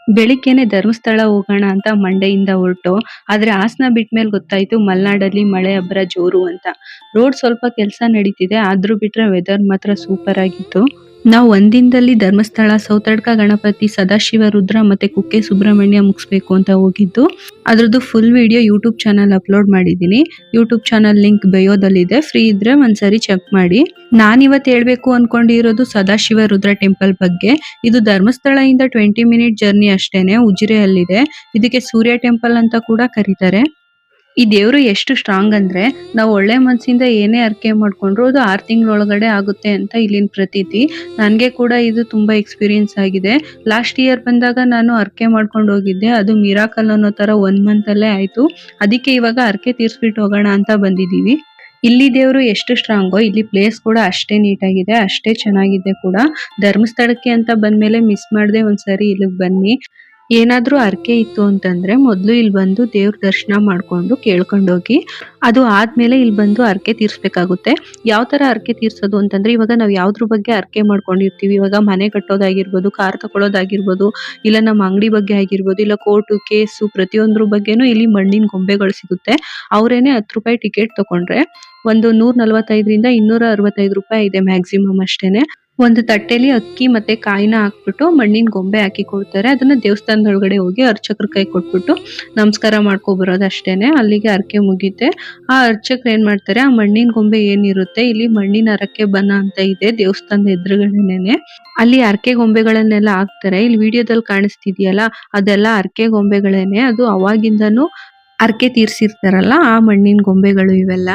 ಬೆಳಿಗ್ಗೆನೆ ಧರ್ಮಸ್ಥಳ ಹೋಗೋಣ ಅಂತ ಮಂಡೆಯಿಂದ ಹೊರಟು. ಆದ್ರೆ ಹಾಸನ ಬಿಟ್ಮೇಲೆ ಗೊತ್ತಾಯ್ತು ಮಲೆನಾಡಲ್ಲಿ ಮಳೆ ಅಬ್ಬರ ಜೋರು ಅಂತ. ರೋಡ್ ಸ್ವಲ್ಪ ಕೆಲಸ ನಡೀತಿದೆ, ಆದ್ರೂ ಬಿಟ್ರೆ ವೆದರ್ ಮಾತ್ರ ಸೂಪರ್ ಆಗಿತ್ತು. ನಾವು ಒಂದಿನದಲ್ಲಿ ಧರ್ಮಸ್ಥಳ, ಸೌತಡ್ಕ ಗಣಪತಿ, ಸದಾಶಿವ ರುದ್ರ ಮತ್ತೆ ಕುಕ್ಕೆ ಸುಬ್ರಹ್ಮಣ್ಯ ಮುಗಿಸ್ಬೇಕು ಅಂತ ಹೋಗಿದ್ದು. ಅದ್ರದ್ದು full video YouTube channel upload ಮಾಡಿದೀನಿ. ಯೂಟ್ಯೂಬ್ ಚಾನಲ್ ಲಿಂಕ್ ಬಯೋದಲ್ಲಿದೆ, ಫ್ರೀ ಇದ್ರೆ ಒಂದ್ಸರಿ ಚೆಕ್ ಮಾಡಿ. ನಾನಿವತ್ತು ಹೇಳ್ಬೇಕು ಅನ್ಕೊಂಡಿರೋದು ಸದಾಶಿವ ರುದ್ರ ಟೆಂಪಲ್ ಬಗ್ಗೆ. ಇದು ಧರ್ಮಸ್ಥಳ ಇಂದ 20 ಮಿನಿಟ್ ಜರ್ನಿ ಅಷ್ಟೇನೆ, ಉಜಿರೆಯಲ್ಲಿದೆ. ಇದಕ್ಕೆ ಸೂರ್ಯ ಟೆಂಪಲ್ ಅಂತ ಕೂಡ ಕರೀತಾರೆ. ಈ ದೇವ್ರು ಎಷ್ಟು ಸ್ಟ್ರಾಂಗ್ ಅಂದ್ರೆ, ನಾವು ಒಳ್ಳೆ ಮನಸ್ಸಿಂದ ಏನೇ ಅರ್ಕೆ ಮಾಡ್ಕೊಂಡ್ರು ಅದು 6 ತಿಂಗಳೊಳಗಡೆ ಆಗುತ್ತೆ ಅಂತ ಇಲ್ಲಿನ ಪ್ರತೀತಿ. ನನ್ಗೆ ಕೂಡ ಇದು ತುಂಬಾ ಎಕ್ಸ್ಪೀರಿಯನ್ಸ್ ಆಗಿದೆ. ಲಾಸ್ಟ್ ಇಯರ್ ಬಂದಾಗ ನಾನು ಅರ್ಕೆ ಮಾಡ್ಕೊಂಡು ಹೋಗಿದ್ದೆ, ಅದು ಮಿರಾಕಲ್ ಅನ್ನೋ ತರ 1 ಮಂತ್ ಅಲ್ಲೇ ಆಯ್ತು. ಅದಕ್ಕೆ ಇವಾಗ ಅರ್ಕೆ ತೀರ್ಸ್ಬಿಟ್ಟು ಹೋಗೋಣ ಅಂತ ಬಂದಿದೀವಿ. ಇಲ್ಲಿ ದೇವ್ರು ಎಷ್ಟು ಸ್ಟ್ರಾಂಗೋ ಇಲ್ಲಿ ಪ್ಲೇಸ್ ಕೂಡ ಅಷ್ಟೇ ನೀಟಾಗಿದೆ, ಅಷ್ಟೇ ಚೆನ್ನಾಗಿದೆ ಕೂಡ. ಧರ್ಮಸ್ಥಳಕ್ಕೆ ಅಂತ ಬಂದ್ಮೇಲೆ ಮಿಸ್ ಮಾಡದೆ ಒಂದ್ಸರಿ ಇಲ್ಲಿಗೆ ಬನ್ನಿ. ಏನಾದ್ರೂ ಅರ್ಕೆ ಇತ್ತು ಅಂತಂದ್ರೆ ಮೊದ್ಲು ಇಲ್ಲಿ ಬಂದು ದೇವ್ರ ದರ್ಶನ ಮಾಡ್ಕೊಂಡು ಕೇಳ್ಕೊಂಡೋಗಿ, ಅದು ಆದ್ಮೇಲೆ ಇಲ್ಲಿ ಬಂದು ಅರ್ಕೆ ತೀರ್ಸ್ಬೇಕಾಗುತ್ತೆ. ಯಾವ ತರ ಅರ್ಕೆ ತೀರ್ಸೋದು ಅಂತಂದ್ರೆ, ಇವಾಗ ನಾವು ಯಾವ್ದ್ರ ಬಗ್ಗೆ ಅರ್ಕೆ ಮಾಡ್ಕೊಂಡಿರ್ತೀವಿ, ಇವಾಗ ಮನೆ ಕಟ್ಟೋದಾಗಿರ್ಬೋದು, ಕಾರ್ ತಗೊಳ್ಳೋದಾಗಿರ್ಬೋದು, ಇಲ್ಲ ನಮ್ಮ ಅಂಗಡಿ ಬಗ್ಗೆ ಆಗಿರ್ಬೋದು, ಇಲ್ಲ ಕೋರ್ಟು ಕೇಸು, ಪ್ರತಿಯೊಂದ್ರ ಬಗ್ಗೆನೂ ಇಲ್ಲಿ ಮಣ್ಣಿನ ಗೊಂಬೆಗಳು ಸಿಗುತ್ತೆ. ಅವ್ರೇನೆ 10 ರೂಪಾಯಿ ಟಿಕೆಟ್ ತಗೊಂಡ್ರೆ ಒಂದು 145ರಿಂದ 265 ರೂಪಾಯಿ ಇದೆ ಮ್ಯಾಕ್ಸಿಮಮ್ ಅಷ್ಟೇನೆ. ಒಂದು ತಟ್ಟೆಲಿ ಅಕ್ಕಿ ಮತ್ತೆ ಕಾಯಿನ ಹಾಕ್ಬಿಟ್ಟು ಮಣ್ಣಿನ ಗೊಂಬೆ ಹಾಕಿ ಕೊಡ್ತಾರೆ. ಅದನ್ನ ದೇವಸ್ಥಾನದೊಳಗಡೆ ಹೋಗಿ ಅರ್ಚಕರ ಕೈ ಕೊಟ್ಬಿಟ್ಟು ನಮಸ್ಕಾರ ಮಾಡ್ಕೊ ಬರೋದು ಅಷ್ಟೇನೆ. ಅಲ್ಲಿಗೆ ಅರ್ಕೆ ಮುಗೀತೆ. ಆ ಅರ್ಚಕರು ಏನ್ ಮಾಡ್ತಾರೆ, ಆ ಮಣ್ಣಿನ ಗೊಂಬೆ ಏನಿರುತ್ತೆ, ಇಲ್ಲಿ ಮಣ್ಣಿನ ಹರಕೆ ಬನ ಅಂತ ಇದೆ ದೇವಸ್ಥಾನದ ಎದುರುಗಡೆನೆ, ಅಲ್ಲಿ ಅರ್ಕೆ ಗೊಂಬೆಗಳನ್ನೆಲ್ಲ ಹಾಕ್ತಾರೆ. ಇಲ್ಲಿ ವಿಡಿಯೋದಲ್ಲಿ ಕಾಣಿಸ್ತಿದ್ಯಲ್ಲ ಅದೆಲ್ಲ ಅರ್ಕೆ ಗೊಂಬೆಗಳೇನೆ. ಅದು ಅವಾಗಿಂದನೂ ಅರ್ಕೆ ತೀರ್ಸಿರ್ತಾರಲ್ಲ ಆ ಮಣ್ಣಿನ ಗೊಂಬೆಗಳು ಇವೆಲ್ಲ.